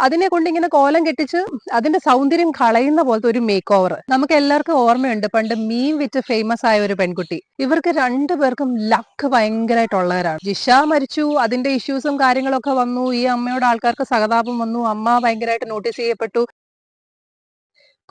അതിനെ കൊണ്ട് ഇങ്ങനെ കോലം കെട്ടിച്ച് അതിന്റെ സൗന്ദര്യം കളയുന്ന പോലത്തെ ഒരു മേക്ക് ഓവർ. നമുക്ക് എല്ലാവർക്കും ഓർമ്മയുണ്ട്, പണ്ട് മീൻ വിറ്റ് ഫേമസ് ആയ ഒരു പെൺകുട്ടി. ഇവർക്ക് രണ്ടുപേർക്കും ലക്ക് ഭയങ്കരമായിട്ടുള്ളവരാണ്. ജിഷ മരിച്ചു, അതിന്റെ ഇഷ്യൂസും കാര്യങ്ങളൊക്കെ വന്നു. ഈ അമ്മയോട് ആൾക്കാർക്ക് സഹതാപം വന്നു, അമ്മ ഭയങ്കരമായിട്ട് നോട്ടീസ് ചെയ്യപ്പെട്ടു.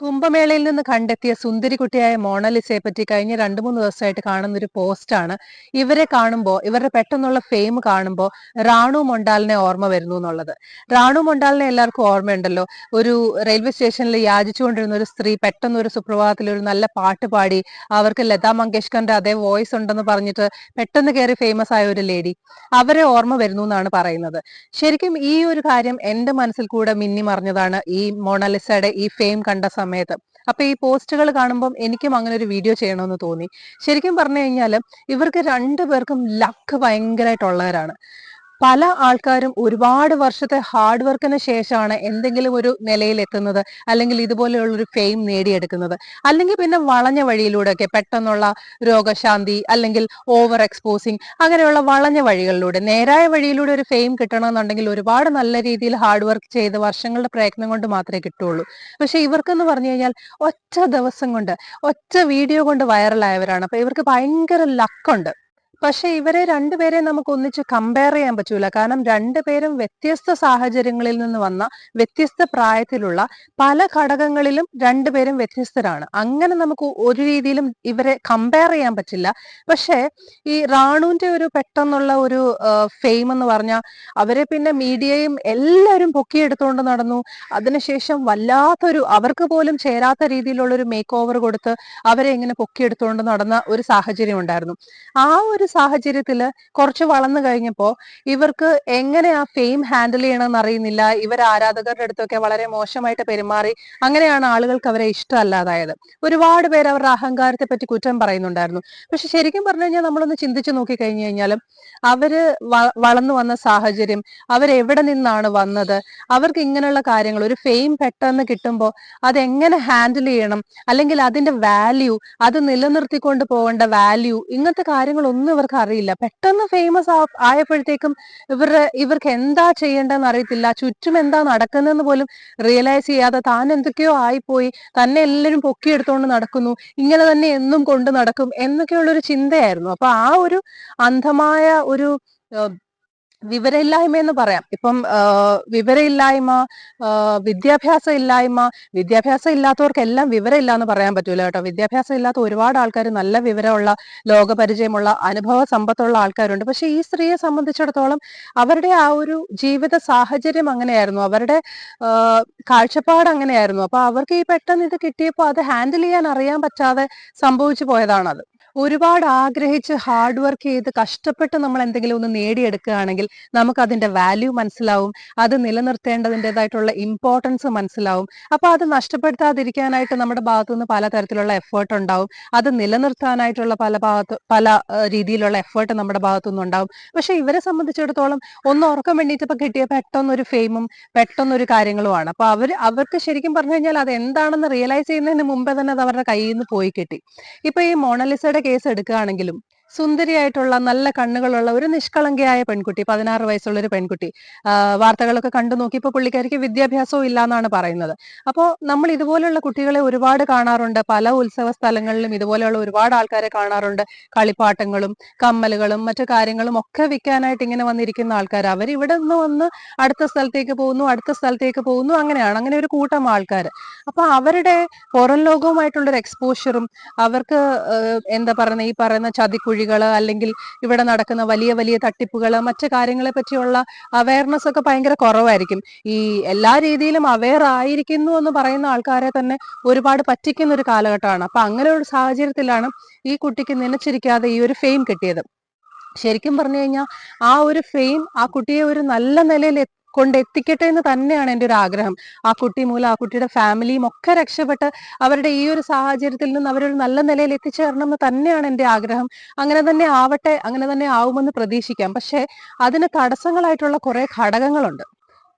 കുംഭമേളയിൽ നിന്ന് കണ്ടെത്തിയ സുന്ദരിക്കുട്ടിയായ മോണലിസയെ പറ്റി കഴിഞ്ഞ 2-3 ദിവസമായിട്ട് കാണുന്ന ഒരു പോസ്റ്റാണ്. ഇവരെ കാണുമ്പോൾ, ഇവരുടെ പെട്ടെന്നുള്ള ഫെയിം കാണുമ്പോൾ റാണു മൊണ്ടാലിനെ ഓർമ്മ വരുന്നു എന്നുള്ളത്. റാണു മൊണ്ടാലിനെ എല്ലാവർക്കും ഓർമ്മയുണ്ടല്ലോ. ഒരു റെയിൽവേ സ്റ്റേഷനിൽ യാചിച്ചുകൊണ്ടിരുന്ന ഒരു സ്ത്രീ പെട്ടെന്ന് ഒരു സുപ്രഭാതത്തിൽ ഒരു നല്ല പാട്ട് പാടി, അവർക്ക് ലതാ മങ്കേഷ്കറിന്റെ അതേ വോയിസ് ഉണ്ടെന്ന് പറഞ്ഞിട്ട് പെട്ടെന്ന് കയറി ഫേമസ് ആയ ഒരു ലേഡി. അവരെ ഓർമ്മ വരുന്നു എന്നാണ് പറയുന്നത്. ശരിക്കും ഈ ഒരു കാര്യം എന്റെ മനസ്സിൽ കൂടെ മിന്നി മറിഞ്ഞതാണ് ഈ മോണലിസയുടെ ഈ ഫെയിം കണ്ട സമയത്ത്. അപ്പൊ ഈ പോസ്റ്റുകൾ കാണുമ്പോൾ എനിക്കും അങ്ങനെ ഒരു വീഡിയോ ചെയ്യണമെന്ന് തോന്നി. ശരിക്കും പറഞ്ഞു കഴിഞ്ഞാൽ ഇവർക്ക് രണ്ടുപേർക്കും ലക്ക് ഭയങ്കരമായിട്ടുള്ളവരാണ്. പല ആൾക്കാരും ഒരുപാട് വർഷത്തെ ഹാർഡ് വർക്കിന് ശേഷമാണ് എന്തെങ്കിലും ഒരു നിലയിൽ എത്തുന്നത്, അല്ലെങ്കിൽ ഇതുപോലെയുള്ള ഒരു ഫെയിം നേടിയെടുക്കുന്നത്. അല്ലെങ്കിൽ പിന്നെ വളഞ്ഞ വഴിയിലൂടെയൊക്കെ പെട്ടെന്നുള്ള രോഗശാന്തി, അല്ലെങ്കിൽ ഓവർ എക്സ്പോസിങ്, അങ്ങനെയുള്ള വളഞ്ഞ വഴികളിലൂടെ. നേരായ വഴിയിലൂടെ ഒരു ഫെയിം കിട്ടണമെന്നുണ്ടെങ്കിൽ ഒരുപാട് നല്ല രീതിയിൽ ഹാർഡ് വർക്ക് ചെയ്ത് വർഷങ്ങളുടെ പ്രയത്നം കൊണ്ട് മാത്രമേ കിട്ടുള്ളൂ. പക്ഷെ ഇവർക്കെന്ന് പറഞ്ഞു കഴിഞ്ഞാൽ ഒറ്റ ദിവസം കൊണ്ട്, ഒറ്റ വീഡിയോ കൊണ്ട് വൈറലായവരാണ്. അപ്പൊ ഇവർക്ക് ഭയങ്കര ലക്കുണ്ട്. പക്ഷെ ഇവരെ രണ്ടുപേരെ നമുക്ക് ഒന്നിച്ച് കമ്പയർ ചെയ്യാൻ പറ്റൂല. കാരണം രണ്ടുപേരും വ്യത്യസ്ത സാഹചര്യങ്ങളിൽ നിന്ന് വന്ന, വ്യത്യസ്ത പ്രായത്തിലുള്ള, പല ഘടകങ്ങളിലും രണ്ടുപേരും വ്യത്യസ്തരാണ്. അങ്ങനെ നമുക്ക് ഒരു രീതിയിലും ഇവരെ കമ്പയർ ചെയ്യാൻ പറ്റില്ല. പക്ഷെ ഈ റാണുവിന്റെ ഒരു പെട്ടെന്നുള്ള ഒരു ഫെയിം എന്ന് പറഞ്ഞാൽ, അവരെ പിന്നെ മീഡിയയും എല്ലാവരും പൊക്കിയെടുത്തുകൊണ്ട് നടന്നു. അതിനുശേഷം വല്ലാത്തൊരു, അവർക്ക് പോലും ചേരാത്ത രീതിയിലുള്ള ഒരു മേക്ക് ഓവർ കൊടുത്ത് അവരെ ഇങ്ങനെ പൊക്കിയെടുത്തുകൊണ്ട് നടന്ന ഒരു സാഹചര്യം ഉണ്ടായിരുന്നു. ആ ഒരു സാഹചര്യത്തില് കുറച്ച് വളർന്നു കഴിഞ്ഞപ്പോ ഇവർക്ക് എങ്ങനെ ആ ഫെയിം ഹാൻഡിൽ ചെയ്യണമെന്ന് അറിയുന്നില്ല. ഇവർ ആരാധകരുടെ അടുത്തൊക്കെ വളരെ മോശമായിട്ട് പെരുമാറി. അങ്ങനെയാണ് ആളുകൾക്ക് അവരെ ഇഷ്ടമല്ലാതായത്. ഒരുപാട് പേര് അവരുടെ അഹങ്കാരത്തെ പറ്റി കുറ്റം പറയുന്നുണ്ടായിരുന്നു. പക്ഷെ ശരിക്കും പറഞ്ഞു കഴിഞ്ഞാൽ നമ്മളൊന്ന് ചിന്തിച്ചു നോക്കി കഴിഞ്ഞു കഴിഞ്ഞാലും അവര് വളർന്നു വന്ന സാഹചര്യം, അവരെവിടെ നിന്നാണ് വന്നത്, അവർക്ക് ഇങ്ങനെയുള്ള കാര്യങ്ങൾ, ഒരു ഫെയിം പെട്ടെന്ന് കിട്ടുമ്പോൾ അതെങ്ങനെ ഹാൻഡിൽ ചെയ്യണം, അല്ലെങ്കിൽ അതിന്റെ വാല്യൂ, അത് നിലനിർത്തിക്കൊണ്ട് പോകേണ്ട വാല്യൂ, ഇങ്ങനത്തെ കാര്യങ്ങളൊന്നും ഇവർക്ക് അറിയില്ല. പെട്ടെന്ന് ഫേമസ് ആയപ്പോഴത്തേക്കും ഇവർക്ക് എന്താ ചെയ്യേണ്ടതെന്ന് അറിയത്തില്ല. ചുറ്റും എന്താ നടക്കുന്നതെന്ന് പോലും റിയലൈസ് ചെയ്യാതെ താൻ എന്തൊക്കെയോ ആയിപ്പോയി, തന്നെ എല്ലാവരും പൊക്കിയെടുത്തോണ്ട് നടക്കുന്നു, ഇങ്ങനെ തന്നെ എന്നും കൊണ്ട് നടക്കും എന്നൊക്കെയുള്ളൊരു ചിന്തയായിരുന്നു. അപ്പൊ ആ ഒരു അന്ധമായ ഒരു വിവരമില്ലായ്മ എന്ന് പറയാം. ഇപ്പം വിവരമില്ലായ്മ, വിദ്യാഭ്യാസം ഇല്ലായ്മ, വിദ്യാഭ്യാസം ഇല്ലാത്തവർക്കെല്ലാം വിവരമില്ല എന്ന് പറയാൻ പറ്റൂല കേട്ടോ. വിദ്യാഭ്യാസം ഇല്ലാത്ത ഒരുപാട് ആൾക്കാർ, നല്ല വിവരമുള്ള, ലോകപരിചയമുള്ള, അനുഭവ സമ്പത്തുള്ള ആൾക്കാരുണ്ട്. പക്ഷെ ഈ സ്ത്രീയെ സംബന്ധിച്ചിടത്തോളം അവരുടെ ആ ഒരു ജീവിത സാഹചര്യം അങ്ങനെയായിരുന്നു, അവരുടെ കാഴ്ചപ്പാട് അങ്ങനെയായിരുന്നു. അപ്പൊ അവർക്ക് ഈ പെട്ടെന്ന് ഇത് കിട്ടിയപ്പോൾ അത് ഹാൻഡിൽ ചെയ്യാൻ അറിയാൻ പറ്റാതെ സംഭവിച്ചു പോയതാണത്. ഒരുപാട് ആഗ്രഹിച്ച് ഹാർഡ് വർക്ക് ചെയ്ത് കഷ്ടപ്പെട്ട് നമ്മൾ എന്തെങ്കിലും ഒന്ന് നേടിയെടുക്കുകയാണെങ്കിൽ നമുക്ക് അതിന്റെ വാല്യൂ മനസ്സിലാവും, അത് നിലനിർത്തേണ്ടതിൻ്റെതായിട്ടുള്ള ഇമ്പോർട്ടൻസ് മനസ്സിലാവും. അപ്പൊ അത് നഷ്ടപ്പെടുത്താതിരിക്കാനായിട്ട് നമ്മുടെ ഭാഗത്തുനിന്ന് പലതരത്തിലുള്ള എഫേർട്ട് ഉണ്ടാവും. അത് നിലനിർത്താനായിട്ടുള്ള പല രീതിയിലുള്ള എഫേർട്ട് നമ്മുടെ ഭാഗത്തുനിന്ന് ഉണ്ടാവും. പക്ഷെ ഇവരെ സംബന്ധിച്ചിടത്തോളം ഒന്ന് ഉറക്കം വേണ്ടിയിട്ടപ്പോ കിട്ടിയ പെട്ടെന്നൊരു ഫെയിമും പെട്ടെന്നൊരു കാര്യങ്ങളുമാണ്. അപ്പൊ അവർക്ക് ശരിക്കും പറഞ്ഞു കഴിഞ്ഞാൽ അത് എന്താണെന്ന് റിയലൈസ് ചെയ്യുന്നതിന് മുമ്പേ തന്നെ അത് അവരുടെ കയ്യിൽ നിന്ന് പോയി കിട്ടി. ഇപ്പൊ ഈ മോണലിസയുടെ കേസ് എടുക്കുകയാണെങ്കിലും, സുന്ദരിയായിട്ടുള്ള, നല്ല കണ്ണുകളുള്ള ഒരു നിഷ്കളങ്കയായ പെൺകുട്ടി, 16 വയസ്സുള്ള ഒരു പെൺകുട്ടി. വാർത്തകളൊക്കെ കണ്ടു നോക്കിയപ്പോൾ പുള്ളിക്കാരിക്ക് വിദ്യാഭ്യാസവും ഇല്ല എന്നാണ് പറയുന്നത്. അപ്പോൾ നമ്മൾ ഇതുപോലെയുള്ള കുട്ടികളെ ഒരുപാട് കാണാറുണ്ട്. പല ഉത്സവ സ്ഥലങ്ങളിലും ഇതുപോലെയുള്ള ഒരുപാട് ആൾക്കാരെ കാണാറുണ്ട്. കളിപ്പാട്ടങ്ങളും കമ്മലുകളും മറ്റു കാര്യങ്ങളും ഒക്കെ വിൽക്കാനായിട്ട് ഇങ്ങനെ വന്നിരിക്കുന്ന ആൾക്കാർ. അവർ ഇവിടെ നിന്ന് വന്ന് അടുത്ത സ്ഥലത്തേക്ക് പോകുന്നു, അടുത്ത സ്ഥലത്തേക്ക് പോകുന്നു, അങ്ങനെയാണ്. അങ്ങനെ ഒരു കൂട്ടം ആൾക്കാർ. അപ്പൊ അവരുടെ പുറം ലോകവുമായിട്ടുള്ളൊരു എക്സ്പോഷറും, അവർക്ക് എന്താ പറയുന്ന, ഈ പറയുന്ന ചതിക്കുഴികള്, അല്ലെങ്കിൽ ഇവിടെ നടക്കുന്ന വലിയ വലിയ തട്ടിപ്പുകള്, മറ്റു കാര്യങ്ങളെ പറ്റിയുള്ള അവയർനെസ് ഒക്കെ ഭയങ്കര കുറവായിരിക്കും. ഈ എല്ലാ രീതിയിലും അവെയർ ആയിരിക്കുന്നു എന്ന് പറയുന്ന ആൾക്കാരെ തന്നെ ഒരുപാട് പറ്റിക്കുന്ന ഒരു കാലഘട്ടമാണ്. അപ്പൊ അങ്ങനെ ഒരു സാഹചര്യത്തിലാണ് ഈ കുട്ടിക്ക് നനച്ചിരിക്കാതെ ഈ ഒരു ഫെയിം കിട്ടിയത്. ശരിക്കും പറഞ്ഞു കഴിഞ്ഞാൽ ആ ഒരു ഫെയിം ആ കുട്ടിയെ ഒരു നല്ല നിലയിൽ കൊണ്ടെത്തിക്കട്ടെ എന്ന് തന്നെയാണ് എൻ്റെ ഒരു ആഗ്രഹം. ആ കുട്ടി മൂലം ആ കുട്ടിയുടെ ഫാമിലിയും ഒക്കെ രക്ഷപ്പെട്ട് അവരുടെ ഈ ഒരു സാഹചര്യത്തിൽ നിന്ന് അവരൊരു നല്ല നിലയിൽ എത്തിച്ചേരണം എന്ന് തന്നെയാണ് എൻ്റെ ആഗ്രഹം. അങ്ങനെ തന്നെ ആവട്ടെ, അങ്ങനെ തന്നെ ആവുമെന്ന് പ്രതീക്ഷിക്കാം. പക്ഷെ അതിന് തടസ്സങ്ങളായിട്ടുള്ള കുറെ ഘടകങ്ങളുണ്ട്.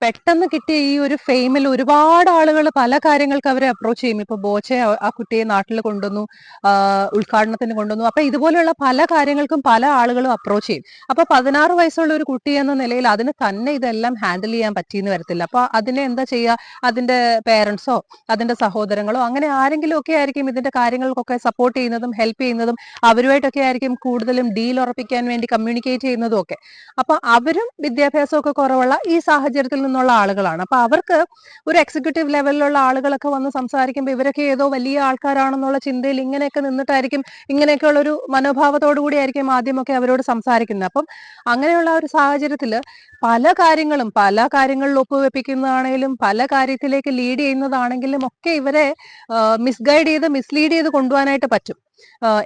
പെട്ടെന്ന് കിട്ടിയ ഈ ഒരു ഫെയിമിൽ ഒരുപാട് ആളുകൾ പല കാര്യങ്ങൾക്ക് അവരെ അപ്രോച്ച് ചെയ്യും. ഇപ്പൊ ബോച്ചെ ആ കുട്ടിയെ നാട്ടിൽ കൊണ്ടുവന്നു, ഉദ്ഘാടനത്തിന് കൊണ്ടുവന്നു. അപ്പൊ ഇതുപോലെയുള്ള പല കാര്യങ്ങൾക്കും പല ആളുകളും അപ്രോച്ച് ചെയ്യും. അപ്പൊ 16 വയസ്സുള്ള ഒരു കുട്ടി എന്ന നിലയിൽ അതിന് തന്നെ ഇതെല്ലാം ഹാൻഡിൽ ചെയ്യാൻ പറ്റിയെന്ന് വരത്തില്ല. അപ്പൊ അതിനെ എന്താ ചെയ്യുക? അതിന്റെ പേരൻസോ അതിന്റെ സഹോദരങ്ങളോ അങ്ങനെ ആരെങ്കിലും ഒക്കെ ആയിരിക്കും ഇതിന്റെ കാര്യങ്ങൾക്കൊക്കെ സപ്പോർട്ട് ചെയ്യുന്നതും ഹെൽപ്പ് ചെയ്യുന്നതും. അവരുമായിട്ടൊക്കെ ആയിരിക്കും കൂടുതലും ഡീൽ ഉറപ്പിക്കാൻ വേണ്ടി കമ്മ്യൂണിക്കേറ്റ് ചെയ്യുന്നതും ഒക്കെ. അപ്പൊ അവരും വിദ്യാഭ്യാസമൊക്കെ കുറവുള്ള ഈ സാഹചര്യത്തിൽ നിന്നുള്ള ആളുകളാണ്. അപ്പൊ അവർക്ക് ഒരു എക്സിക്യൂട്ടീവ് ലെവലിലുള്ള ആളുകളൊക്കെ വന്ന് സംസാരിക്കുമ്പോൾ ഇവരൊക്കെ ഏതോ വലിയ ആൾക്കാരാണെന്നുള്ള ചിന്തയിൽ ഇങ്ങനെയൊക്കെ നിന്നിട്ടായിരിക്കും, ഇങ്ങനെയൊക്കെയുള്ള ഒരു മനോഭാവത്തോടു കൂടി ആയിരിക്കും ആദ്യമൊക്കെ അവരോട് സംസാരിക്കുന്നത്. അപ്പം അങ്ങനെയുള്ള ഒരു സാഹചര്യത്തിൽ പല കാര്യങ്ങളിൽ ഒപ്പുവെപ്പിക്കുന്നതാണെങ്കിലും പല കാര്യത്തിലേക്ക് ലീഡ് ചെയ്യുന്നതാണെങ്കിലും ഒക്കെ ഇവരെ മിസ്ലീഡ് ചെയ്ത് കൊണ്ടുപോകാനായിട്ട് പറ്റും.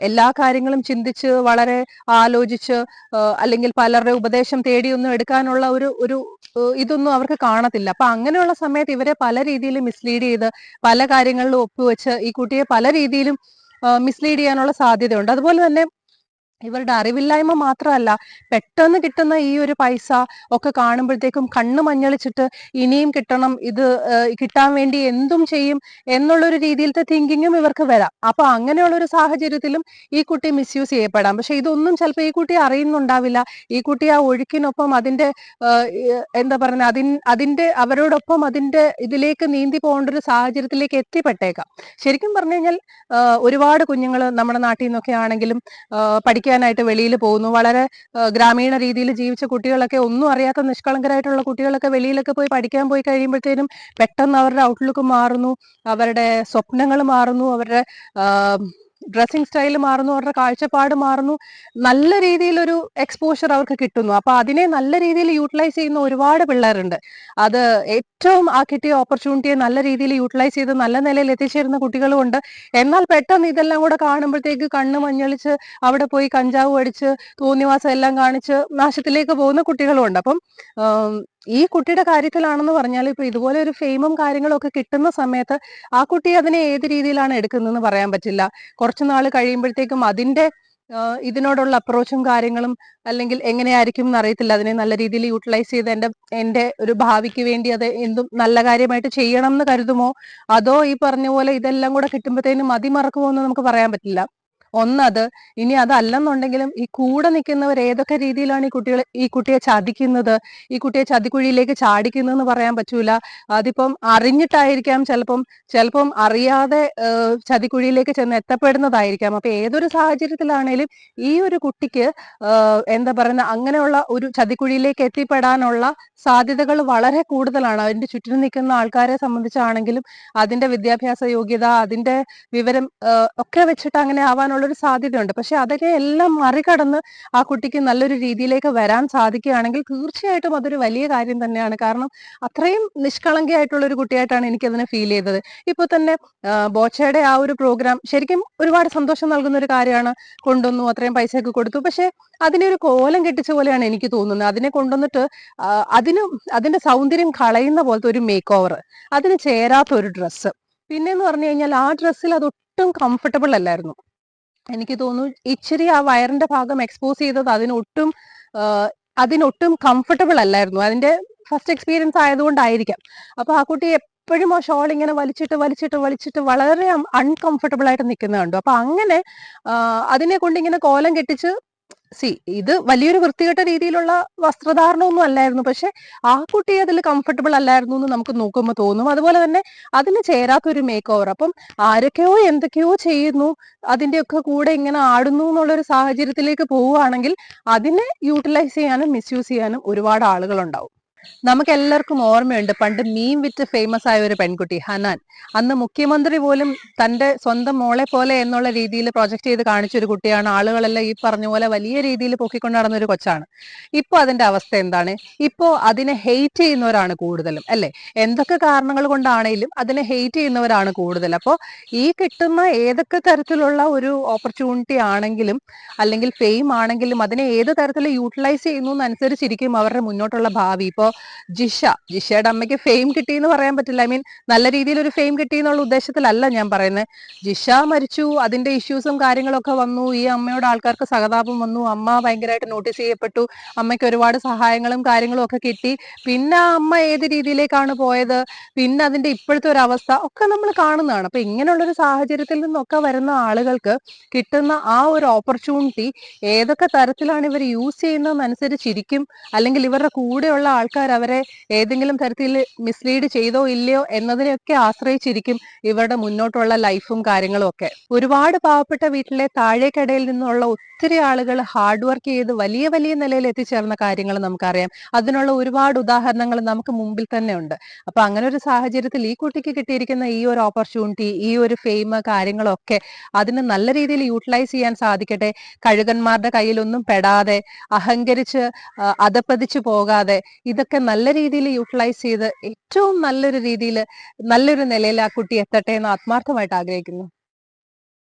എല്ലാ കാര്യങ്ങളും ചിന്തിച്ച് വളരെ ആലോചിച്ച് അല്ലെങ്കിൽ പലരുടെ ഉപദേശം തേടിയൊന്നും എടുക്കാനുള്ള ഒരു ഇതൊന്നും അവർക്ക് കാണത്തില്ല. അപ്പൊ അങ്ങനെയുള്ള സമയത്ത് ഇവരെ പല രീതിയിലും മിസ്ലീഡ് ചെയ്ത് പല കാര്യങ്ങളിലും ഒപ്പുവെച്ച് ഈ കുട്ടിയെ പല രീതിയിലും മിസ്ലീഡ് ചെയ്യാനുള്ള സാധ്യതയുണ്ട്. അതുപോലെ തന്നെ ഇവരുടെ അറിവില്ലായ്മ മാത്രമല്ല, പെട്ടെന്ന് കിട്ടുന്ന ഈ ഒരു പൈസ ഒക്കെ കാണുമ്പോഴത്തേക്കും കണ്ണ് മഞ്ഞളിച്ചിട്ട് ഇനിയും കിട്ടണം, ഇത് കിട്ടാൻ വേണ്ടി എന്തും ചെയ്യും എന്നുള്ളൊരു രീതിയിലത്തെ തിങ്കിങ്ങും ഇവർക്ക് വരാം. അപ്പൊ അങ്ങനെയുള്ള ഒരു സാഹചര്യത്തിലും ഈ കുട്ടി മിസ്യൂസ് ചെയ്യപ്പെടാം. പക്ഷെ ഇതൊന്നും ചിലപ്പോൾ ഈ കുട്ടി അറിയുന്നുണ്ടാവില്ല. ഈ കുട്ടി ആ ഒഴുക്കിനൊപ്പം അതിന്റെ എന്താ പറയുക, അതിന്റെ അവരോടൊപ്പം അതിന്റെ ഇതിലേക്ക് നീന്തി പോകേണ്ട ഒരു സാഹചര്യത്തിലേക്ക് എത്തിപ്പെട്ടേക്കാം. ശരിക്കും പറഞ്ഞു കഴിഞ്ഞാൽ ഒരുപാട് കുഞ്ഞുങ്ങൾ നമ്മുടെ നാട്ടിൽ നിന്നൊക്കെ ആണെങ്കിലും പഠിക്കാനായിട്ട് വെളിയിൽ പോകുന്നു. വളരെ ഗ്രാമീണ രീതിയിൽ ജീവിച്ച കുട്ടികളൊക്കെ, ഒന്നും അറിയാത്ത നിഷ്കളങ്കരായിട്ടുള്ള കുട്ടികളൊക്കെ വെളിയിലൊക്കെ പോയി പഠിക്കാൻ പോയി കഴിയുമ്പോഴത്തേനും പെട്ടെന്ന് അവരുടെ ഔട്ട്ലുക്ക് മാറുന്നു, അവരുടെ സ്വപ്നങ്ങൾ മാറുന്നു, അവരുടെ ഡ്രസ്സിങ് സ്റ്റൈൽ മാറുന്നു, അവരുടെ കാഴ്ചപ്പാട് മാറുന്നു. നല്ല രീതിയിലൊരു എക്സ്പോഷർ അവർക്ക് കിട്ടുന്നു. അപ്പൊ അതിനെ നല്ല രീതിയിൽ യൂട്ടിലൈസ് ചെയ്യുന്ന ഒരുപാട് പിള്ളേരുണ്ട്. അത് ഏറ്റവും ആ കിട്ടിയ ഓപ്പർച്യൂണിറ്റിയെ നല്ല രീതിയിൽ യൂട്ടിലൈസ് ചെയ്ത് നല്ല നിലയിൽ എത്തിച്ചേരുന്ന കുട്ടികളും ഉണ്ട്. എന്നാൽ പെട്ടെന്ന് ഇതെല്ലാം കൂടെ കാണുമ്പോഴത്തേക്ക് കണ്ണ് മഞ്ഞളിച്ച് അവിടെ പോയി കഞ്ചാവ് അടിച്ച് തോന്നിവാസം എല്ലാം കാണിച്ച് നാശത്തിലേക്ക് പോകുന്ന കുട്ടികളും ഉണ്ട്. അപ്പം ഈ കുട്ടിയുടെ കാര്യത്തിലാണെന്ന് പറഞ്ഞാൽ ഇപ്പൊ ഇതുപോലെ ഒരു ഫെയിമും കാര്യങ്ങളും ഒക്കെ കിട്ടുന്ന സമയത്ത് ആ കുട്ടി അതിനെ ഏത് രീതിയിലാണ് എടുക്കുന്നതെന്ന് പറയാൻ പറ്റില്ല. കുറച്ചു നാൾ കഴിയുമ്പോഴത്തേക്കും അതിന്റെ ഇതിനോടുള്ള അപ്രോച്ചും കാര്യങ്ങളും അല്ലെങ്കിൽ എങ്ങനെയായിരിക്കും എന്ന് അറിയത്തില്ല. അതിനെ നല്ല രീതിയിൽ യൂട്ടിലൈസ് ചെയ്ത് എന്റെ ഒരു ഭാവിക്ക് വേണ്ടി അത് എന്തും നല്ല കാര്യമായിട്ട് ചെയ്യണം എന്ന് കരുതുമോ, അതോ ഈ പറഞ്ഞ പോലെ ഇതെല്ലാം കൂടെ കിട്ടുമ്പോഴത്തേനും മതിമറക്കുമോ എന്ന് നമുക്ക് പറയാൻ പറ്റില്ല. ഒന്നത്. ഇനി അതല്ലെന്നുണ്ടെങ്കിലും ഈ കൂടെ നിൽക്കുന്നവർ ഏതൊക്കെ രീതിയിലാണ് ഈ കുട്ടിയെ ചതിക്കുന്നത്, ഈ കുട്ടിയെ ചതിക്കുഴിയിലേക്ക് ചാടിക്കുന്നതെന്ന് പറയാൻ പറ്റൂല. അതിപ്പം അറിഞ്ഞിട്ടായിരിക്കാം, ചിലപ്പം അറിയാതെ ചതിക്കുഴിയിലേക്ക് ചെന്ന് എത്തപ്പെടുന്നതായിരിക്കാം. അപ്പൊ ഏതൊരു സാഹചര്യത്തിലാണേലും ഈ ഒരു കുട്ടിക്ക് എന്താ പറയുന്ന അങ്ങനെയുള്ള ഒരു ചതിക്കുഴിയിലേക്ക് എത്തിപ്പെടാനുള്ള സാധ്യതകൾ വളരെ കൂടുതലാണ്. അതിന്റെ ചുറ്റിനും നിൽക്കുന്ന ആൾക്കാരെ സംബന്ധിച്ചാണെങ്കിലും അതിന്റെ വിദ്യാഭ്യാസ യോഗ്യത, അതിന്റെ വിവരം ഒക്കെ വെച്ചിട്ട് അങ്ങനെ ആവാനുള്ള ഒരു സാധ്യതയുണ്ട്. പക്ഷെ അതൊക്കെ എല്ലാം മറികടന്ന് ആ കുട്ടിക്ക് നല്ലൊരു രീതിയിലേക്ക് വരാൻ സാധിക്കുകയാണെങ്കിൽ തീർച്ചയായിട്ടും അതൊരു വലിയ കാര്യം തന്നെയാണ്. കാരണം അത്രയും നിഷ്കളങ്കയായിട്ടുള്ള ഒരു കുട്ടിയായിട്ടാണ് എനിക്കതിനെ ഫീൽ ചെയ്തത്. ഇപ്പൊ തന്നെ ബോച്ചയുടെ ആ ഒരു പ്രോഗ്രാം ശരിക്കും ഒരുപാട് സന്തോഷം നൽകുന്ന ഒരു കാര്യമാണ്. കൊണ്ടുവന്നു, അത്രയും പൈസയൊക്കെ കൊടുത്തു. പക്ഷെ അതിനെ ഒരു കോലം കെട്ടിച്ച പോലെയാണ് എനിക്ക് തോന്നുന്നത്. അതിനെ കൊണ്ടുവന്നിട്ട് അതിന്റെ സൗന്ദര്യം കളയുന്ന പോലത്തെ ഒരു മേക്ക് ഓവർ, അതിന് ചേരാത്ത ഒരു ഡ്രസ്സ്, പിന്നെന്ന് പറഞ്ഞു കഴിഞ്ഞാൽ ആ ഡ്രസ്സിൽ അതൊട്ടും കംഫർട്ടബിൾ അല്ലായിരുന്നു. എനിക്ക് തോന്നുന്നു ഇച്ചിരി ആ വയറിന്റെ ഭാഗം എക്സ്പോസ് ചെയ്തത് അതിനൊട്ടും കംഫർട്ടബിൾ അല്ലായിരുന്നു. അതിന്റെ ഫസ്റ്റ് എക്സ്പീരിയൻസ് ആയതുകൊണ്ടായിരിക്കാം. അപ്പൊ ആ കുട്ടി എപ്പോഴും ആ ഷോൾ ഇങ്ങനെ വലിച്ചിട്ട് വളരെ അൺകംഫർട്ടബിൾ ആയിട്ട് നിൽക്കുന്നത് കണ്ടു. അപ്പൊ അങ്ങനെ അതിനെ കൊണ്ട് ഇങ്ങനെ കോലം കെട്ടിച്ച് ഇത് വലിയൊരു വൃത്തികെട്ട രീതിയിലുള്ള വസ്ത്രധാരണമൊന്നും അല്ലായിരുന്നു. പക്ഷെ ആ കുട്ടി അതിൽ കംഫർട്ടബിൾ അല്ലായിരുന്നു എന്ന് നമുക്ക് നോക്കുമ്പോൾ തോന്നും. അതുപോലെ തന്നെ അതിന് ചേരാത്തൊരു മേക്ക് ഓവർ. അപ്പം ആരൊക്കെയോ എന്തൊക്കെയോ ചെയ്യുന്നു, അതിന്റെയൊക്കെ കൂടെ ഇങ്ങനെ ആടുന്നു എന്നുള്ളൊരു സാഹചര്യത്തിലേക്ക് പോവുകയാണെങ്കിൽ അതിനെ യൂട്ടിലൈസ് ചെയ്യാനും മിസ്യൂസ് ചെയ്യാനും ഒരുപാട് ആളുകളുണ്ടാവും. നമുക്ക് എല്ലാവർക്കും ഓർമ്മയുണ്ട്, പണ്ട് മീൻ വിറ്റ് ഫേമസ് ആയ ഒരു പെൺകുട്ടി ഹനാൻ. അന്ന് മുഖ്യമന്ത്രി പോലും തന്റെ സ്വന്തം മോളെ പോലെ എന്നുള്ള രീതിയിൽ പ്രൊജക്ട് ചെയ്ത് കാണിച്ചൊരു കുട്ടിയാണ്. ആളുകളെല്ലാം ഈ പറഞ്ഞ പോലെ വലിയ രീതിയിൽ പൊക്കിക്കൊണ്ട് നടന്ന ഒരു കൊച്ചാണ്. ഇപ്പൊ അതിന്റെ അവസ്ഥ എന്താണ്? ഇപ്പോ അതിനെ ഹെയ്റ്റ് ചെയ്യുന്നവരാണ് കൂടുതലും, അല്ലെ? എന്തൊക്കെ കാരണങ്ങൾ കൊണ്ടാണെങ്കിലും അതിനെ ഹെയ്റ്റ് ചെയ്യുന്നവരാണ് കൂടുതൽ. അപ്പോൾ ഈ കിട്ടുന്ന ഏതൊക്കെ തരത്തിലുള്ള ഒരു ഓപ്പർച്യൂണിറ്റി ആണെങ്കിലും അല്ലെങ്കിൽ ഫെയിം ആണെങ്കിലും അതിനെ ഏത് തരത്തിൽ യൂട്ടിലൈസ് ചെയ്യുന്നു എന്നനുസരിച്ചിരിക്കും അവരുടെ മുന്നോട്ടുള്ള ഭാവി. ഇപ്പോൾ ജിഷയുടെ അമ്മയ്ക്ക് ഫെയിം കിട്ടി എന്ന് പറയാൻ പറ്റില്ല. ഐ മീൻ നല്ല രീതിയിൽ ഒരു ഫെയിം കിട്ടി എന്നുള്ള ഉദ്ദേശത്തിലല്ല ഞാൻ പറയുന്നത്. ജിഷ മരിച്ചു, അതിന്റെ ഇഷ്യൂസും കാര്യങ്ങളൊക്കെ വന്നു, ഈ അമ്മയോട് ആൾക്കാർക്ക് സഹതാപം വന്നു, അമ്മ ഭയങ്കരമായിട്ട് നോട്ടീസ് ചെയ്യപ്പെട്ടു, അമ്മയ്ക്ക് ഒരുപാട് സഹായങ്ങളും കാര്യങ്ങളും ഒക്കെ കിട്ടി. പിന്നെ ആ അമ്മ ഏത് രീതിയിലേക്കാണ് പോയത്, പിന്നെ അതിന്റെ ഇപ്പോഴത്തെ ഒരു അവസ്ഥ ഒക്കെ നമ്മൾ കാണുന്നതാണ്. അപ്പൊ ഇങ്ങനെയുള്ളൊരു സാഹചര്യത്തിൽ നിന്നൊക്കെ വരുന്ന ആളുകൾക്ക് കിട്ടുന്ന ആ ഒരു ഓപ്പർച്യൂണിറ്റി ഏതൊക്കെ തരത്തിലാണ് ഇവർ യൂസ് ചെയ്യുന്നതെന്നനുസരിച്ചിരിക്കും, അല്ലെങ്കിൽ ഇവരുടെ കൂടെയുള്ള ആൾക്കാർ അവരെ ഏതെങ്കിലും തരത്തിൽ മിസ്ലീഡ് ചെയ്തോ ഇല്ലയോ എന്നതിനെയൊക്കെ ആശ്രയിച്ചിരിക്കും ഇവരുടെ മുന്നോട്ടുള്ള ലൈഫും കാര്യങ്ങളും ഒക്കെ. ഒരുപാട് പാവപ്പെട്ട വീട്ടിലെ താഴേക്കടയിൽ നിന്നുള്ള ഒത്തിരി ആളുകൾ ഹാർഡ് വർക്ക് ചെയ്ത് വലിയ വലിയ നിലയിൽ എത്തിച്ചേർന്ന കാര്യങ്ങൾ നമുക്കറിയാം. അതിനുള്ള ഒരുപാട് ഉദാഹരണങ്ങൾ നമുക്ക് മുമ്പിൽ തന്നെ ഉണ്ട്. അപ്പൊ അങ്ങനെ ഒരു സാഹചര്യത്തിൽ ഈ കുട്ടിക്ക് കിട്ടിയിരിക്കുന്ന ഈ ഒരു ഓപ്പർച്യൂണിറ്റി, ഈ ഒരു ഫെയിം കാര്യങ്ങളൊക്കെ അതിന് നല്ല രീതിയിൽ യൂട്ടിലൈസ് ചെയ്യാൻ സാധിക്കട്ടെ. കഴുകന്മാരുടെ കയ്യിലൊന്നും പെടാതെ, അഹങ്കരിച്ച് അധപ്പതിച്ചു പോകാതെ, ഇതൊക്കെ നല്ല രീതിയിൽ യൂട്ടിലൈസ് ചെയ്ത് ഏറ്റവും നല്ലൊരു രീതിയിൽ നല്ലൊരു നിലയിൽ ആ കുട്ടി എത്തട്ടെ എന്ന് ആത്മാർത്ഥമായിട്ട് ആഗ്രഹിക്കുന്നു.